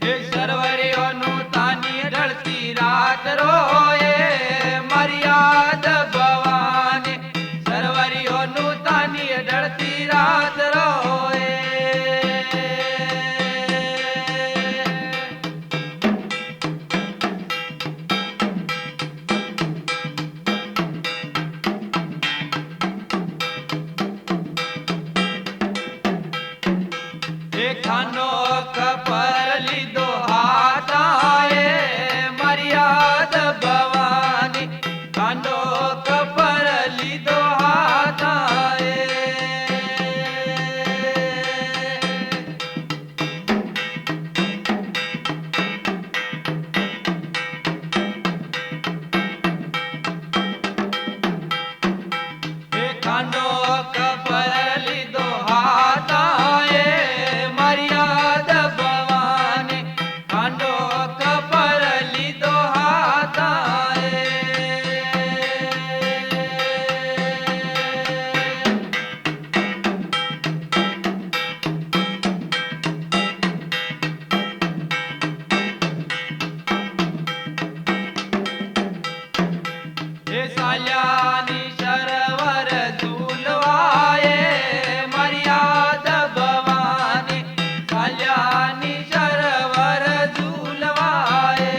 એ સરવરીઓનું તાની ઢળતી રાત રોએ મર્યાદ ભવાની સરવરીઓનું તાની ઢળતી રાત રોએ ખાનો કપર લીધો હાથાએ મર્યાદ ભવાની ખાનો કપર લીધો હાથાએ ખાનો કપર લીધો હાથાએ મર્યાદ ભવાની ખાંડો કપર લીધો હાથાએ એ સાલ્યાની સરવર ઝૂલવાએ મર્યાદ ભવાની સાલ્યાની સરવર ઝૂલવાએ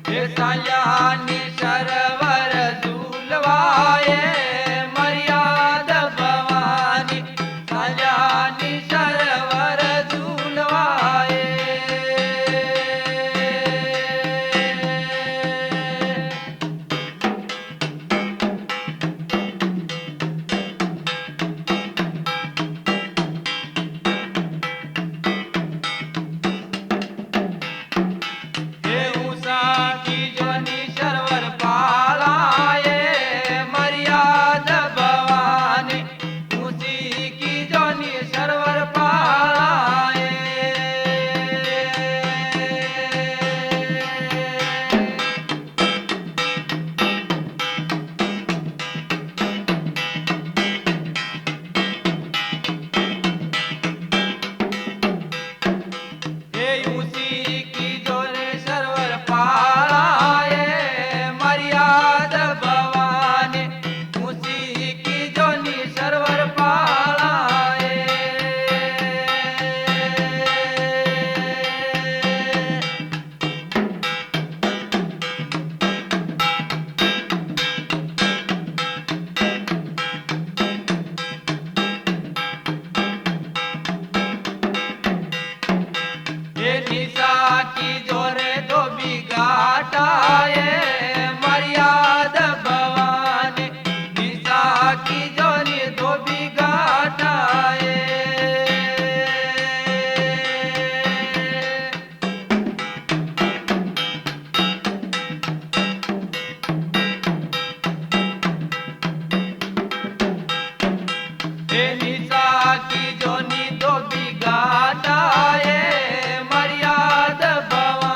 એ સાલ્યાની સરવર ઝૂલવાએ મર્યાદ ભવાની સાલ્યાની સરવર ઝૂલવાએ એ ઉષા કીજોની સરવર પાળાએ મર્યાદ ભવાની ઊંચી કીજોની સરવર પાળાએ એ ઊંચી કીજોની સરવર પાળાએ મર્યાદ ભવાની ઊંચી કીજોની સરવર પાળાએ એ નિશા કીજોરે ધોબી ઘાટાએ મર્યાદ ભવાની નિશા કીજોની ધોબી ઘાટાએ એ નિશા કીજોની ધોબી ઘાટાએ મર્યાદ ભવાની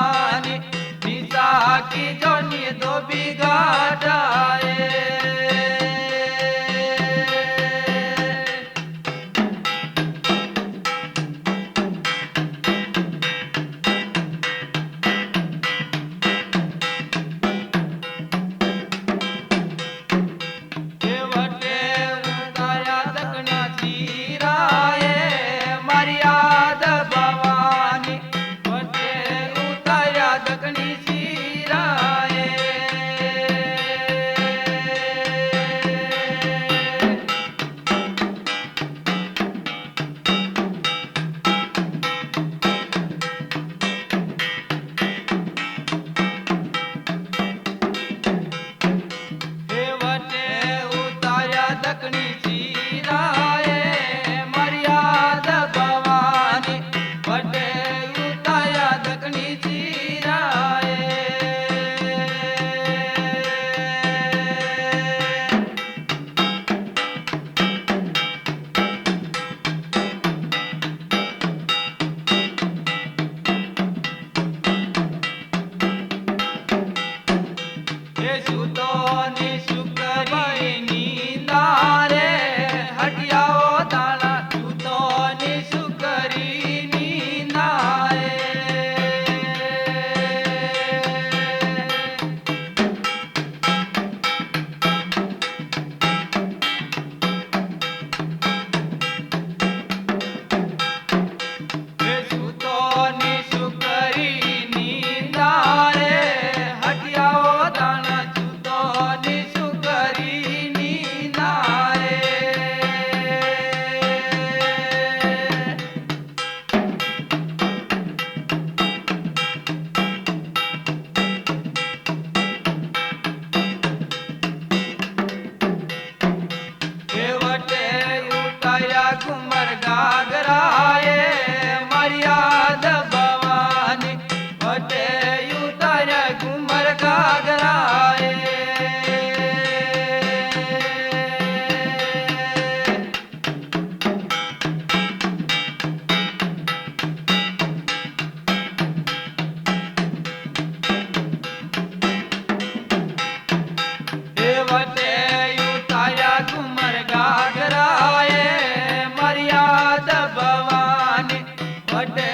વટે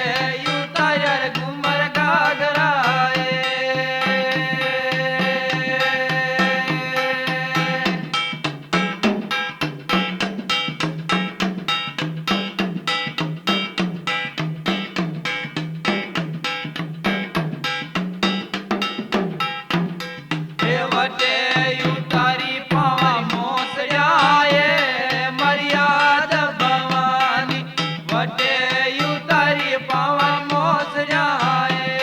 ઉતાર્યા ઘુમર ઘાઘરાએ. એ વટે ઉતારી પાવા મોસળ્યાએ મર્યાદ ભવાની. વટે ઉતારી પાવા મોસળ્યાએ.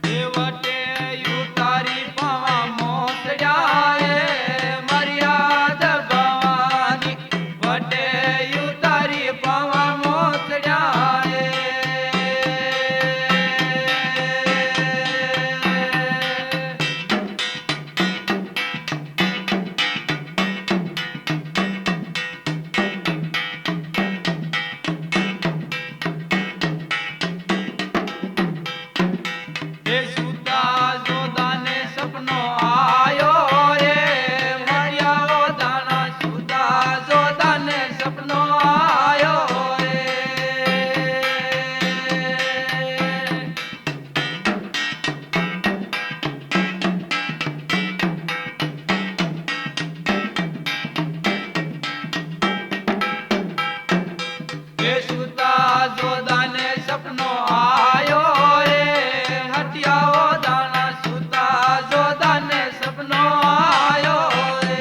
એ વટે ઉતારી પાવા મોસળ્યાએ મર્યાદ ભવાની. વટે ઉતારી પાવા મોસળ્યાએ. એ સુતા જોદાને સપનો આયો રે મળ્યા દાણા. સુતા જોદાને સપનો આયો રે. એ સુતા જોદાને સપનો આયો રે હટિયાઓ દાણા. સુતા જોદાને સપનો આયો રે.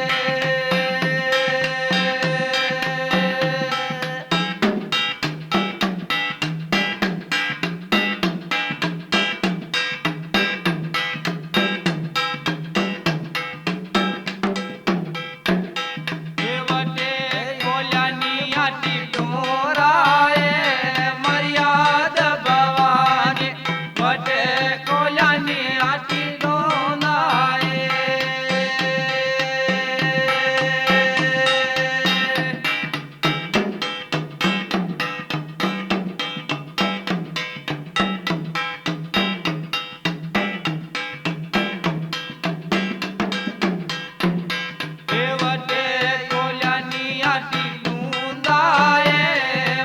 એ વટે કોલ્યાની આટી ઢોરાએ મર્યાદ ભવાની. વટે કોલ્યાની આટી ઢોરાએ. એ વટે કોલ્યાની આટી ઢૂંઢાએ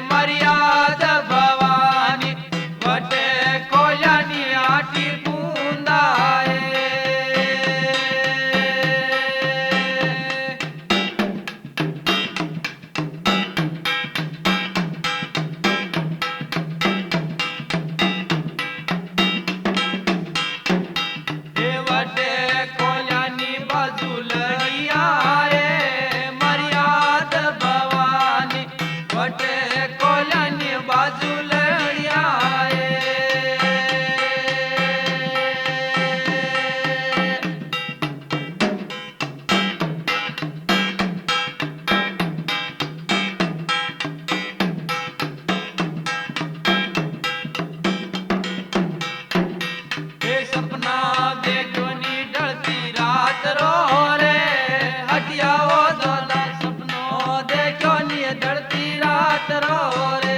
મર્યાદ ભવાની. વટે કોલ્યાની આટી ઢૂંઢાએ. એ વટે કોલ્યાની બાજુ લડિયાએ મર્યાદ ભવાની. વટે કોલ્યાની બાજુ લડિયાએ. એ સપના દેખ્યોની ઢળતી રાત રો રે હટિયાઓ દાદા. સપનો દેખ્યોની ઢળતી રાત રો રે.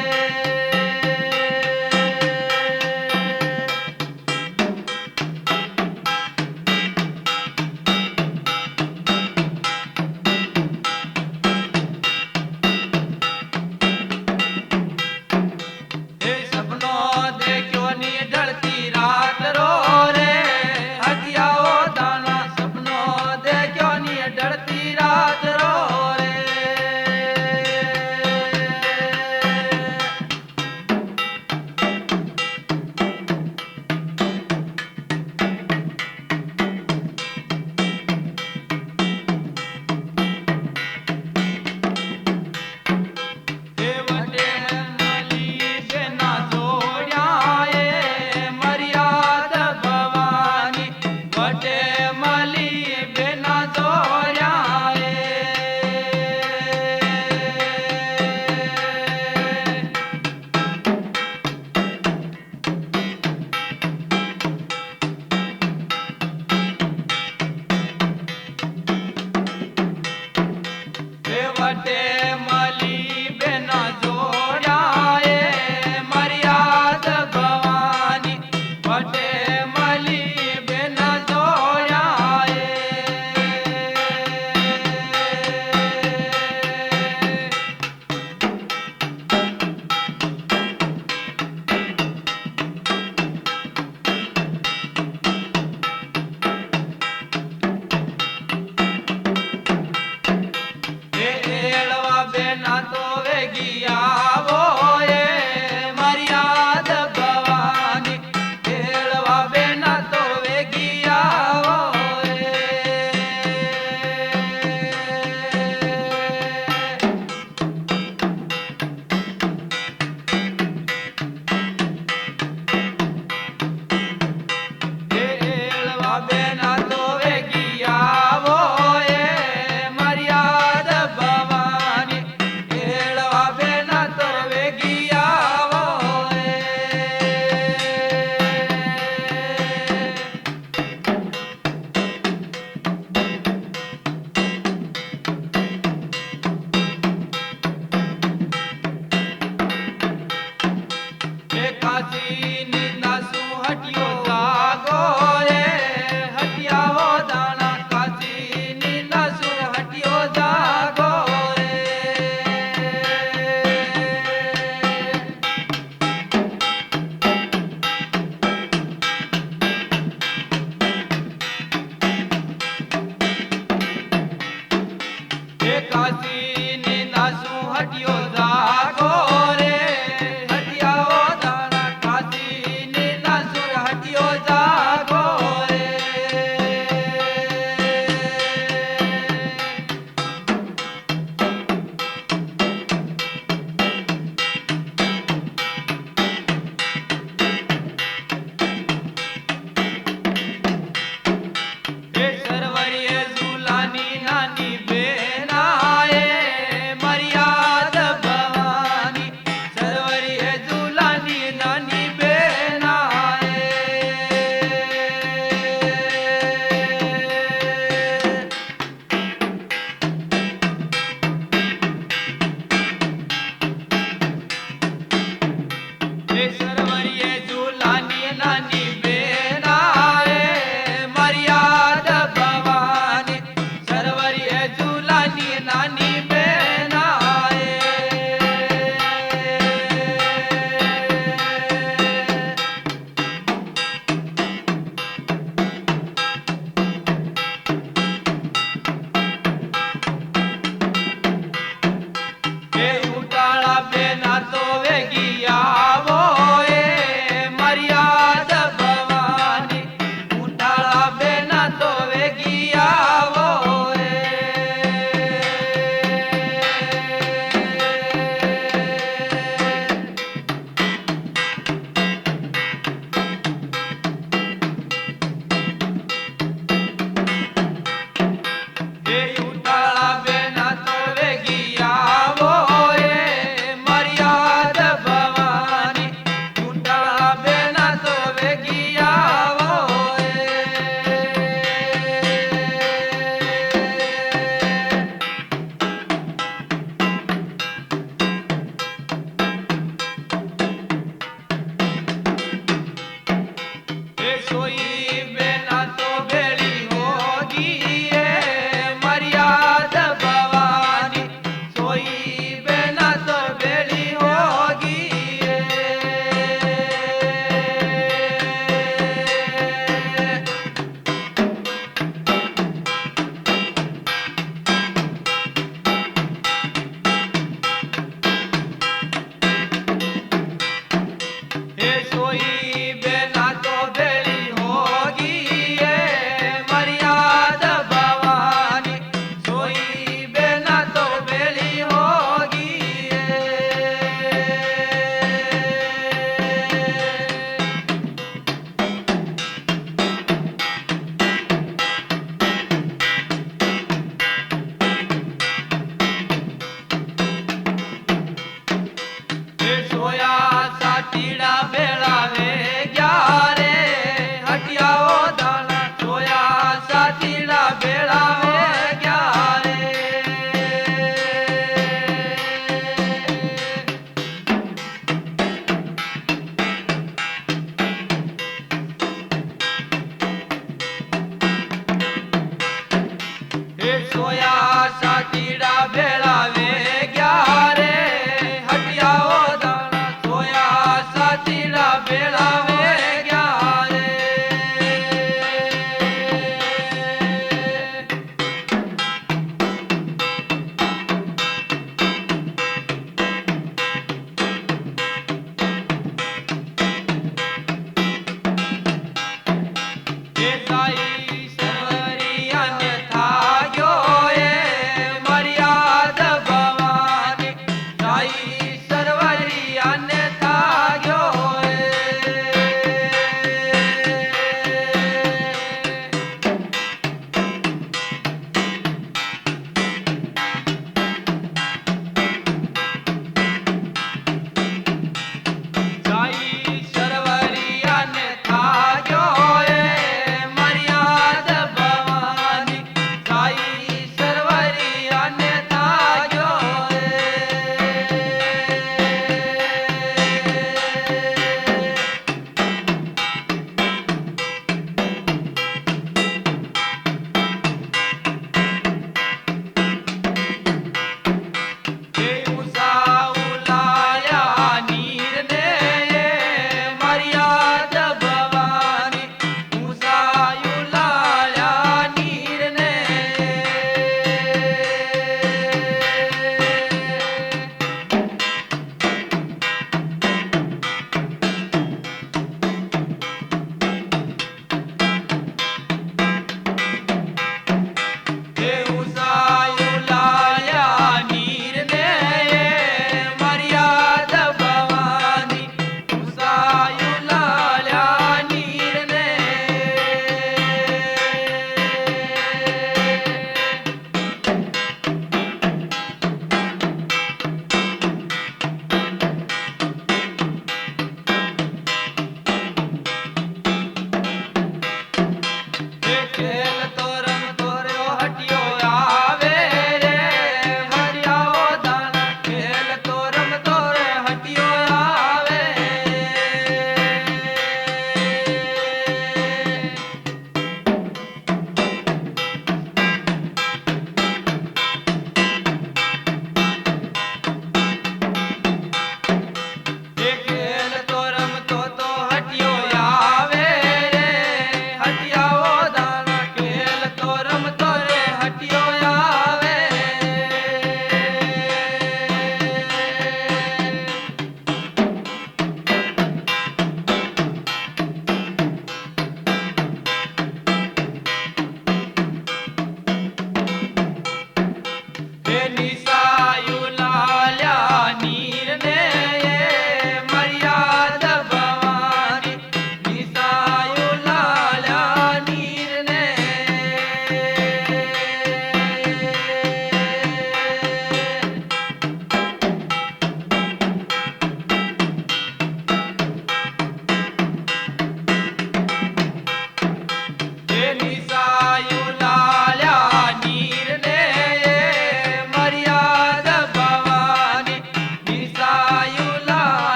કાશીની નાસુ હટિયો જાગો રે હટિયાઓ દાણા કાશીની નાસુ હટિયો જાગો રે એ કાશીની નાસુ હટિયો જાગો રે હટિયાઓ દાણા કાશીની નાસુ હટિયો જાગો રે એ સરવરીએ ઝુલાની નાની બેનાએ મર્યાદ ભવાની સરવરીએ ઝુલાની નાની બેનાએ એ સરવરીએ ઝુલાની નાની બેનાએ મર્યાદ ભવાની સરવરીએ ઝુલાની નાની બેનાએ એ ઉટાળા બેના તો વેગી આવો એ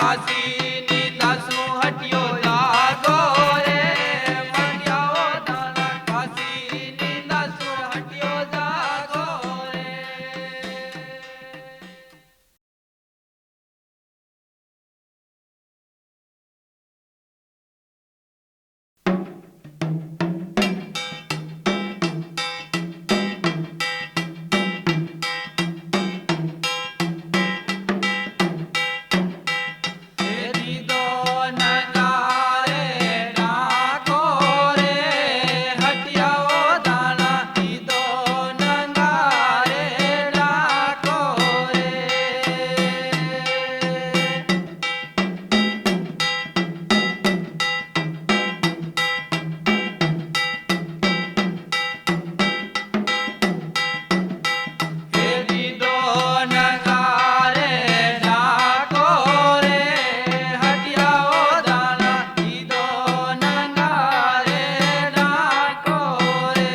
કાશીની દાસનું હટિયો જાગો રે મરિયાઓ દાણા કાશીની દાસનું હટિયો જાગો રે. દીદો નગારે ડાકો રે હટિયાઓ દાણા દીદો નગારે ડાકો રે. હે દીદો નગારે ડાકો રે હટિયાઓ દાણા દીદો નગારે ડાકો રે.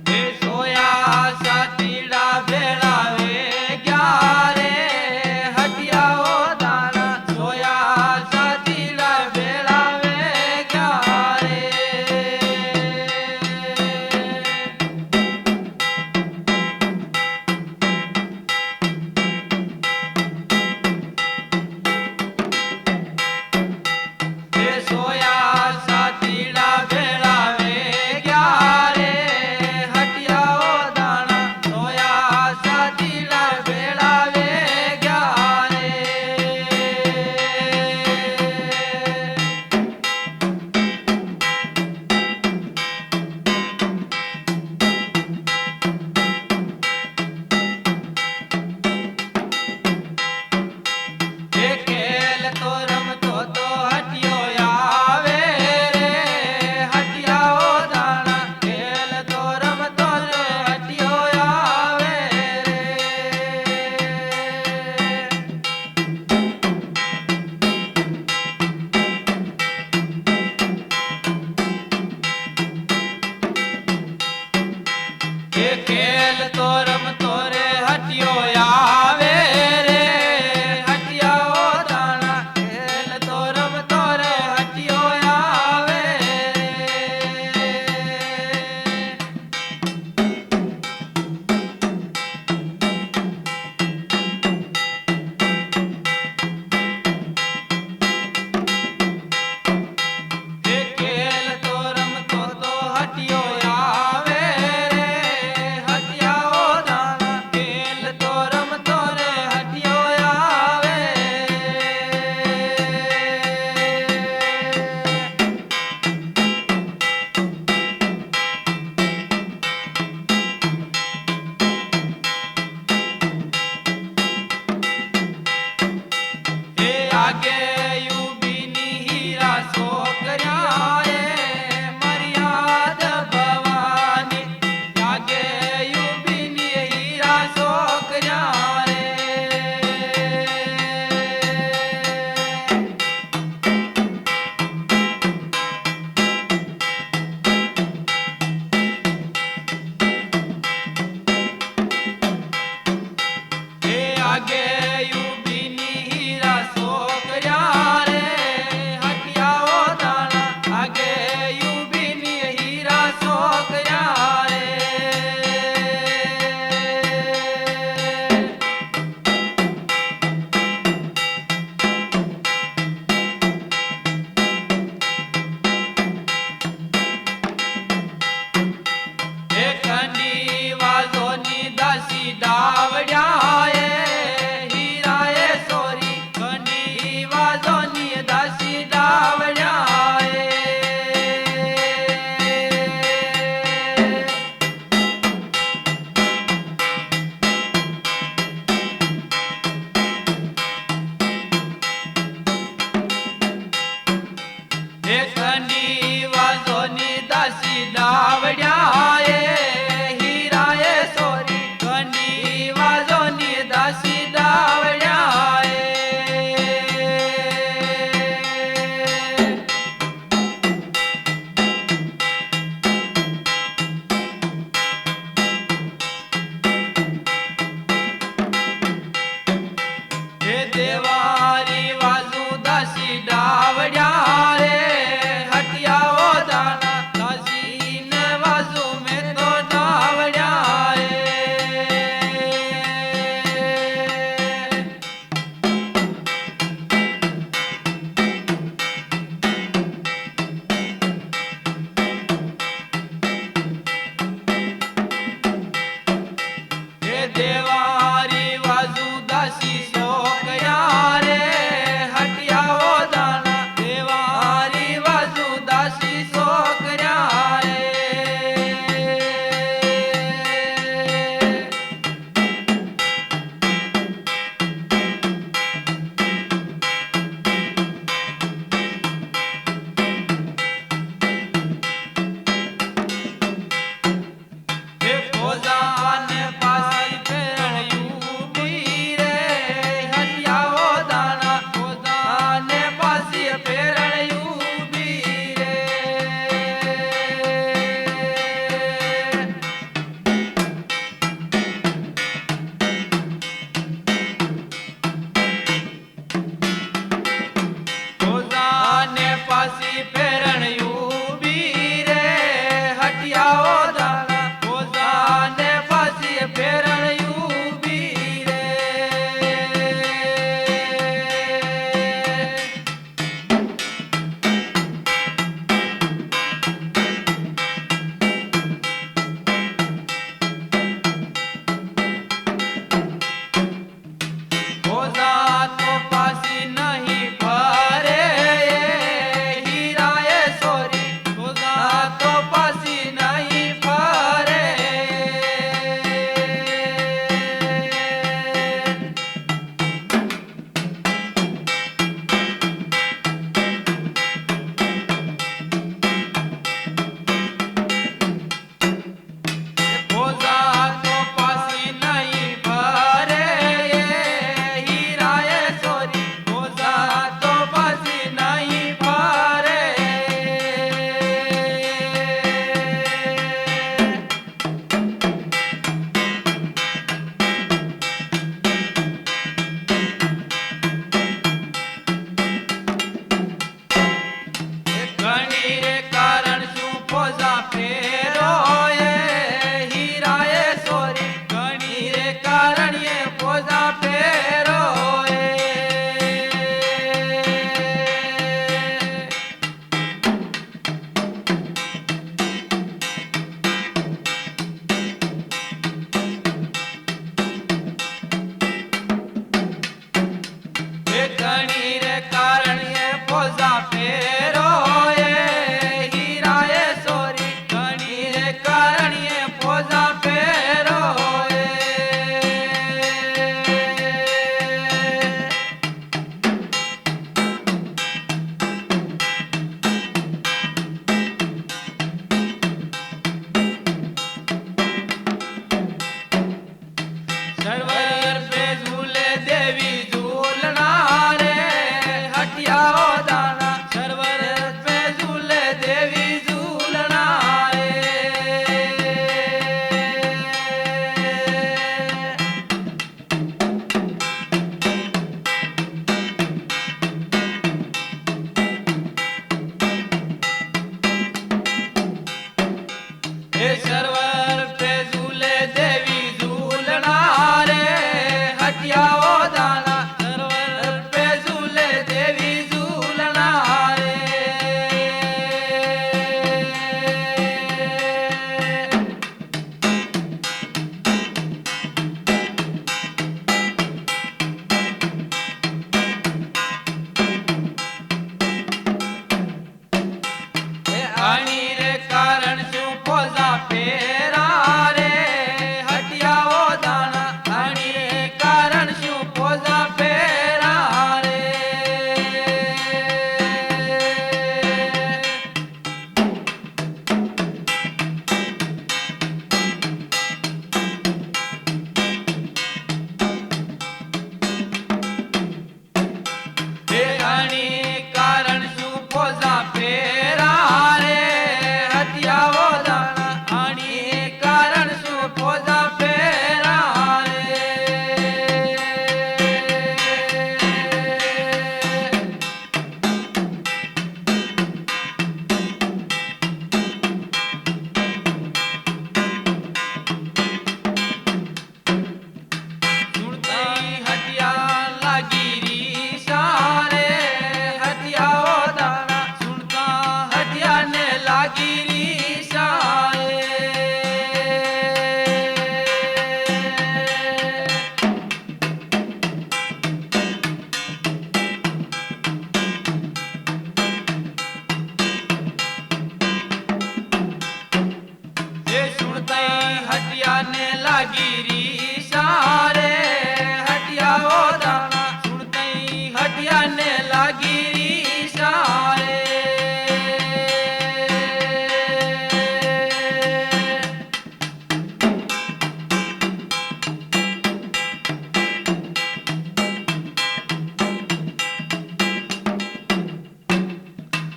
હે સોયા સાતીડા ભેળાવે ગયા રે હટિયાઓ દાણા સોયા સાતીડા ભેળાવે ગયા રે. હે સોયા સાતીડા ભેળાવે ગયા રે હટિયાઓ દાણા સોયા સાતીડા ભેળાવે ગયા રે. હે ખેલ તો રમતો તો હટિયો આવે પોઝા ફેરો એ હીરાએ સોરી ઘણી રે કારણીએ પોઝા ફેરો એ સર્વર પે ઝૂલે દેવી ઝૂલના રે હટિયાઓ દાણા સર્વર પે ઝૂલે દેવી ઝૂલના રે એ સર્વર પે ઝૂલે દેવી ઝૂલના રે હટિયાઓ દાણા સર્વર પે ઝૂલે દેવી ઝૂલના રે એ આણી રે કારણ શું પોઝા ફેરા રે હટિયાઓ દાણા આણી રે કારણ શું પોઝા ફેરા રે એ આણી કારણ શું પોઝા ફેરા રે હટિયાઓ દાણા આણી કારણ શું પોઝા ફેરા રે સુરતી હટિયા લાગી રી સારે હટિયાઓ દાણા સુરતા હટિયાને લાગી રી સારે એ સુરતી હટિયાને લાગી રી સારે હટિયાઓ દાણા સુરતી હટિયાને લાગી રી સારે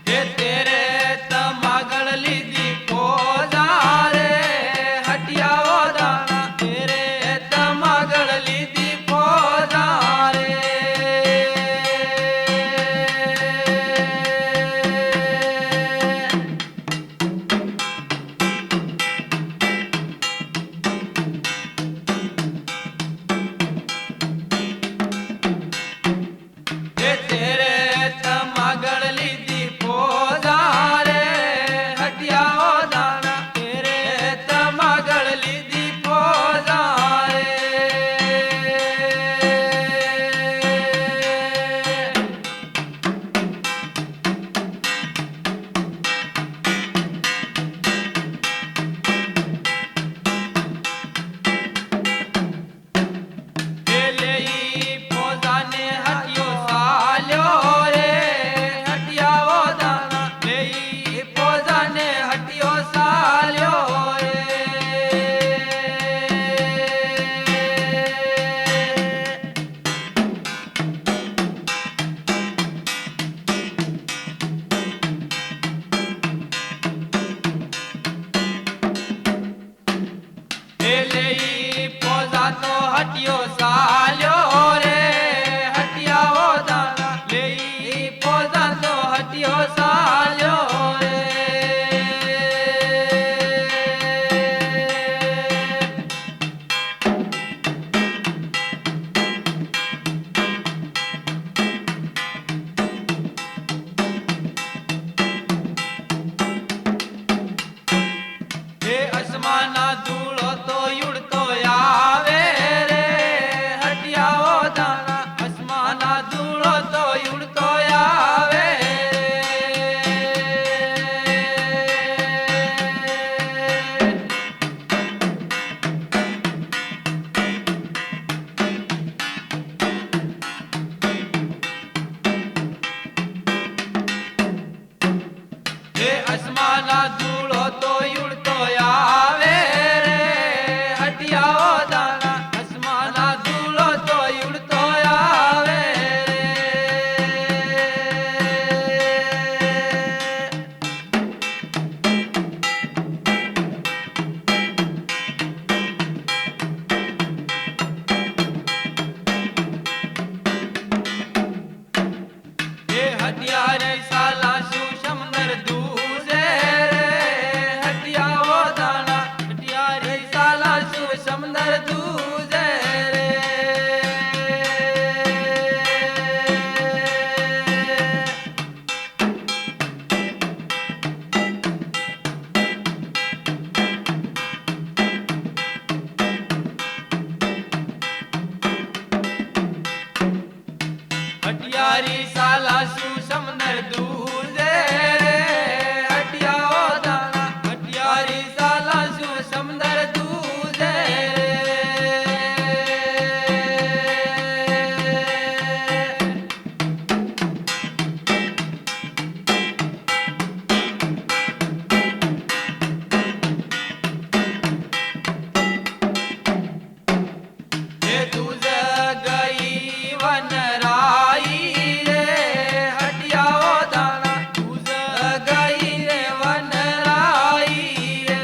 એ તેરે તમાગળ લીધી પોઝા રે હટિયાઓ દાણા તેરે તમાગળ લીધી પોઝા રે એ તેરે તમાગળ લીધી પોઝા રે હટિયાઓ દાણા તેરે તમાગળ લીધી પોઝા રે એ લેઈ પોઝાને હટિયો સાલ્યો રે હટિયાઓ દાણા લેઈ પોઝાને હટિયો સાલ્યો રે એ લેઈ પોઝા તો હટિયો સાલ્યો રે હટિયાઓ દાણા લેઈ પોઝા તો હટિયો સાલ્યો રે એ અસમાના ધૂળો તો યુડતો આવે રે હટિયાઓ દાણા અસમાના ધૂળો તો યુડતો આવે અસમાના ધૂળો તો ઉડતો આવે રે હટિયાઓ દાણા અસમાના ધૂળો તો ઉડતો આવે રે હટિયારે સાલા શું સમદર દૂજે રે હટિયાઓ દાણા હટિયારે સાલા શું સમદર દૂજે રે હટિયારી સાલા શું સમદર દૂજે રે હટિયાઓ દાણા હટિયારી સાલા શું સમદર દૂજે રે તુજ ગઈ વનરાઈ રે હટિયાઓ દાણા તુજ ગઈ રે વનરાઈ રે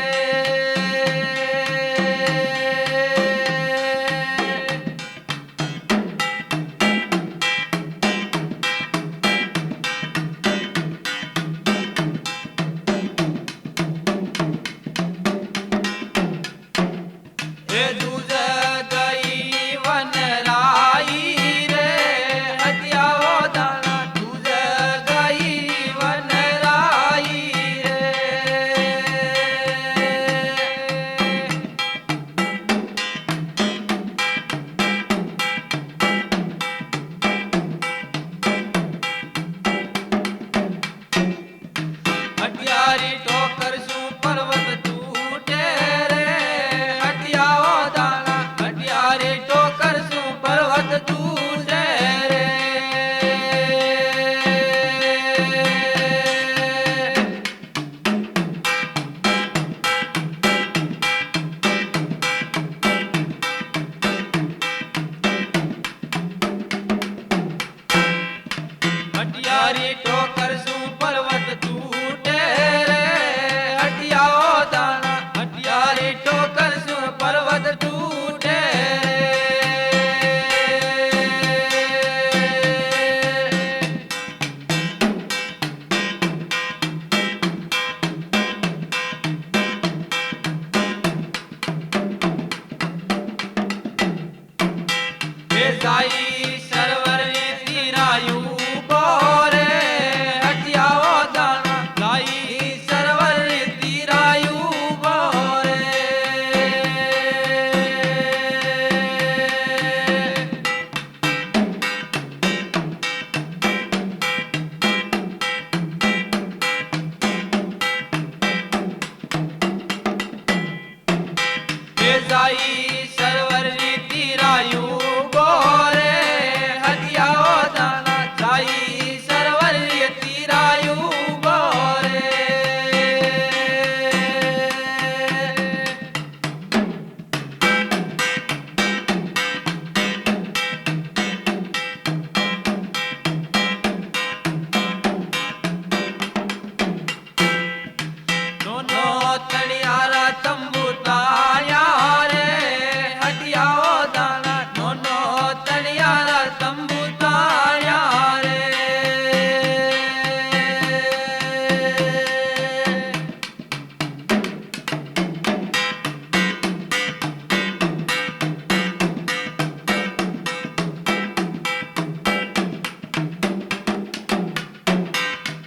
હે તુજ ગઈ વનરાઈ રે હટિયાઓ દાણા તુજ ગઈ વનરાઈ રે હટિયારી ઠોકર શું પર્વત તૂટે રે હટિયાઓ દાણા હટિયારી ઠોકર શું પર્વત તૂટે રે હટિયારી ઠોકર શું પર્વત તૂટે રે હટિયાઓ દાણા હટિયારી ઠોકર શું પર્વત તૂટે રે સાઈ સર્વરની તીરાયું બોરે હટિયાઓ દાણા સાઈ સર્વરની તીરાયું બોરે હે સાઈ સર્વરની તીરાયું બોરે હટિયાઓ દાણા સાઈ સર્વરની તીરાયું બોરે નોનો તણિયારા તંબુ તાયા રે હટિયાઓ દાણા નોનો તણિયારા તંબુ તાયા રે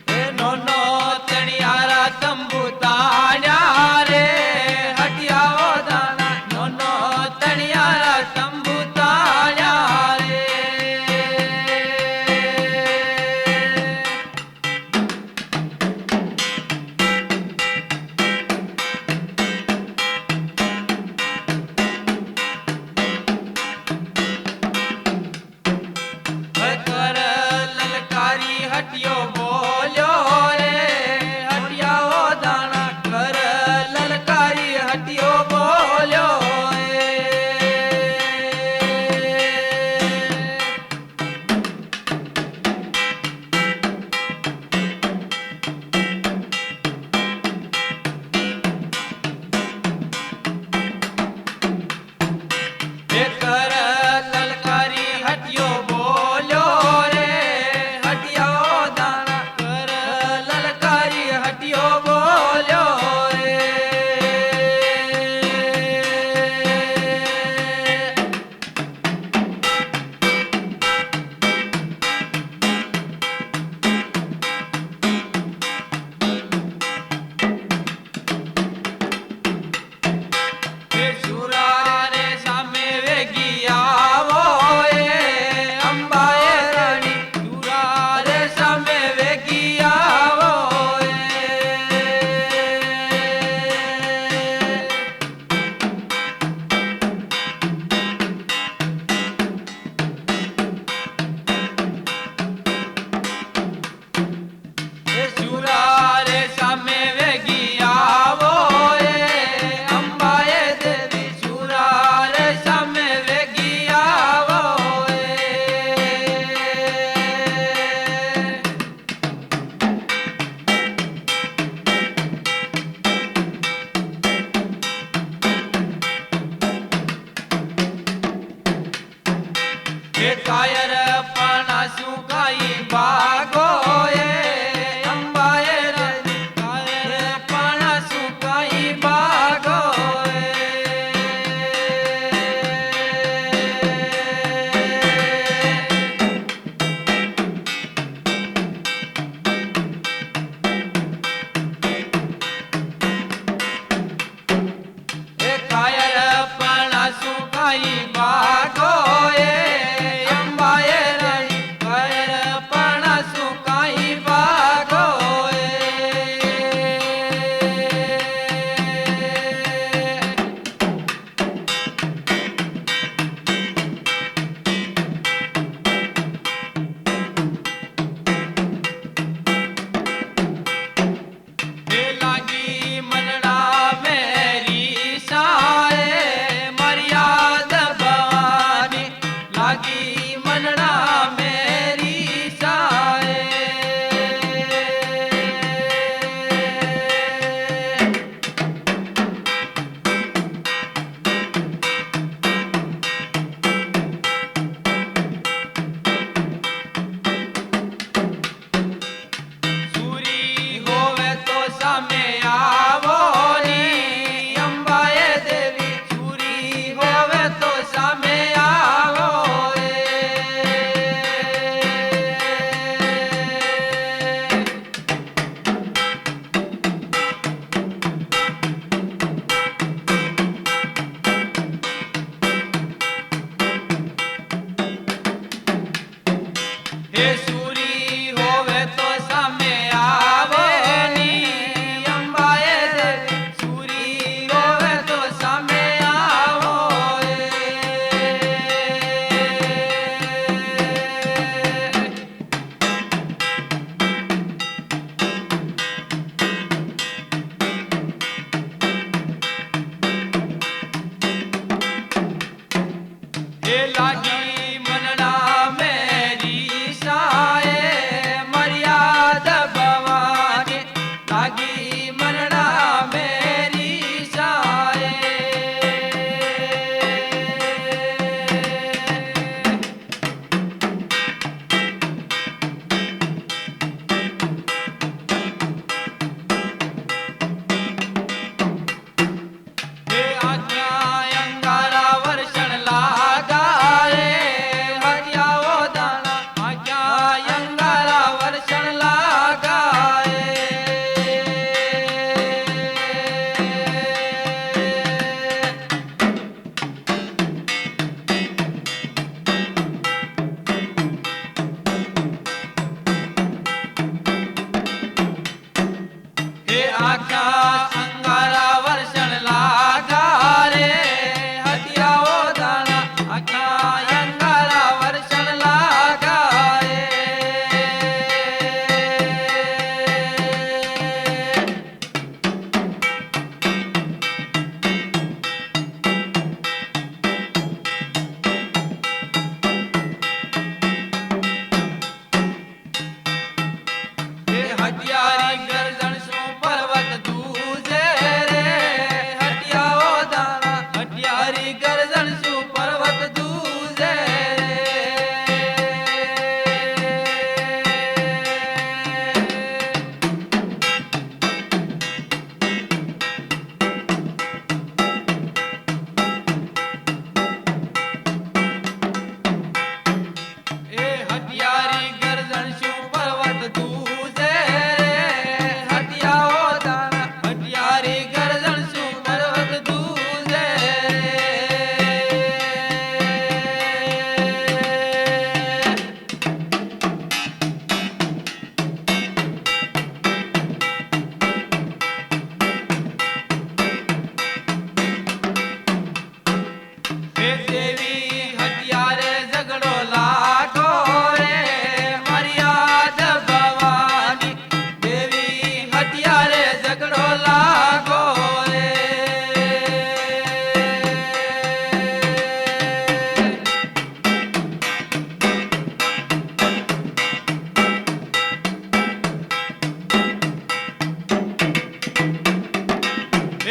એ નોનો તણિયારા તંબુ તાયા રે હટિયાઓ દાણા નોનો તણિયારા તંબુ તાયા રે કર લલકારી હટિયો બોલ્યો રે હટિયાઓ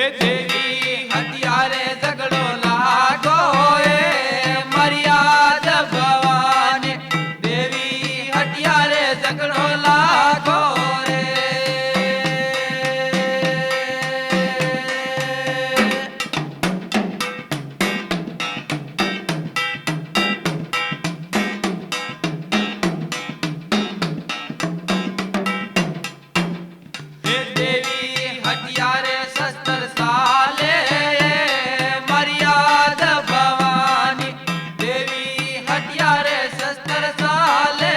હે દેવી હથિયારે ઝઘડો લાગો એ મર્યાદ ભવાની દેવી હથિયારે ઝઘડો લાગો રે હે દેવી હથિયારે શસ્ત્ર સાલે મર્યાદ ભવાની દેવી હથિયારે શસ્ત્ર સાલે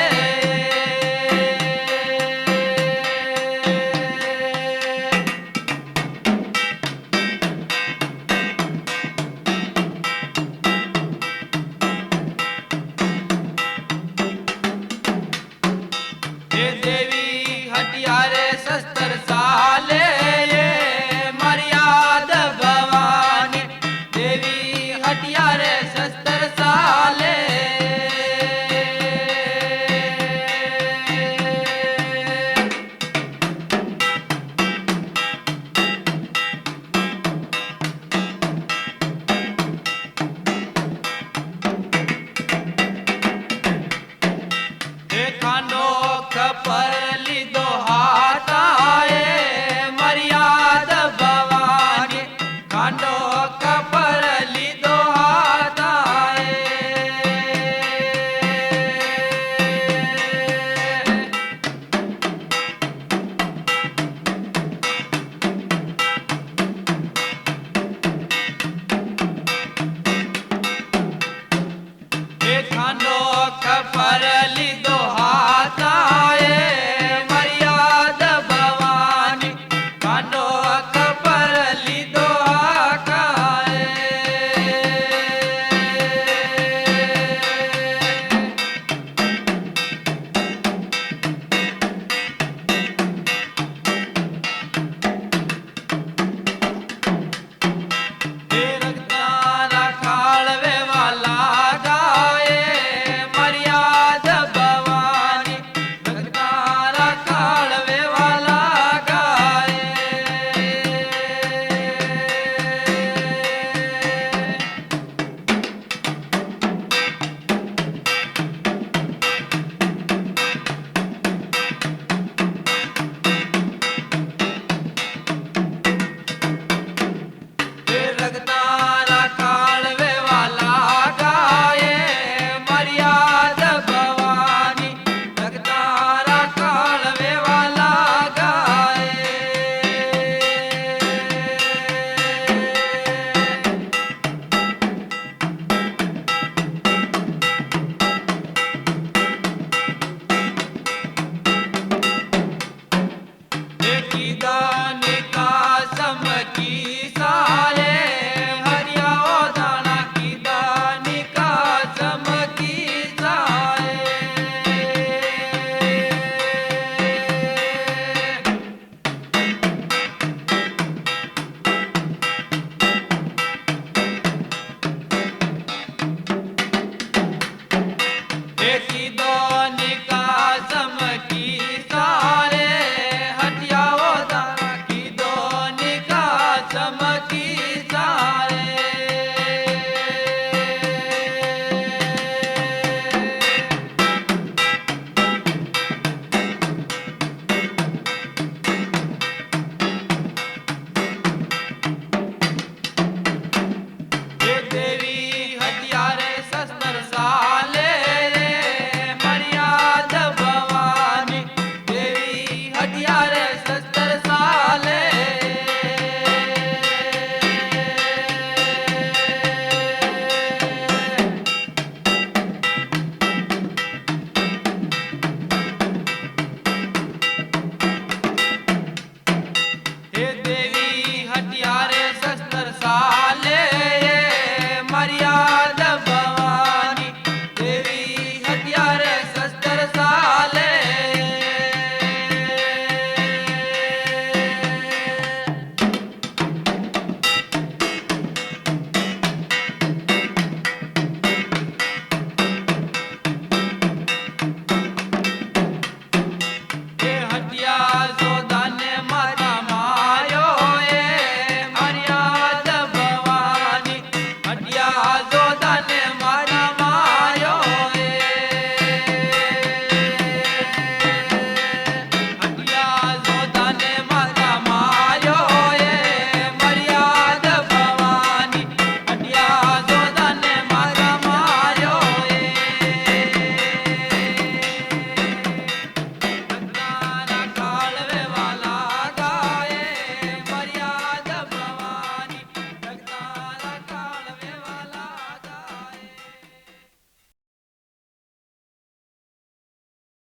હે દેવી હથિયારે શસ્ત્ર સાલે મર્યાદ ભવાની દેવી હથિયારે શસ્ત્ર સાલે હે ખાંડો ખપર લીધો હાથાએ મર્યાદ ભવાની ખાંડો ખપર લીધો હાથાએ હે ખાંડો ખપર લીધો હાથાએ મર્યાદ ભવાની ખાંડો ખપર લીધો હાથાએ હે રખતારા ખાળવે વાલા ગાએ મર્યાદ ભવાની રખતારા ખાળવે વાલા ગાએ હે રખતારા ખાળવે વાલા ગાએ મર્યાદ ભવાની રખતારા ખાળવે વાલા ગાએ હે કીદાની કાસમ કી સાલે હરિયાઓ દાણા કીદાની કાસમ કી સાલે હે કીદાની કાસમ કી સાલે હરિયાઓ દાણા કીદાની કાસમ કી સાલે હે દેવી હથિયારે શસ્ત્ર સાલે મર્યાદ ભવાની દેવી હથિયારે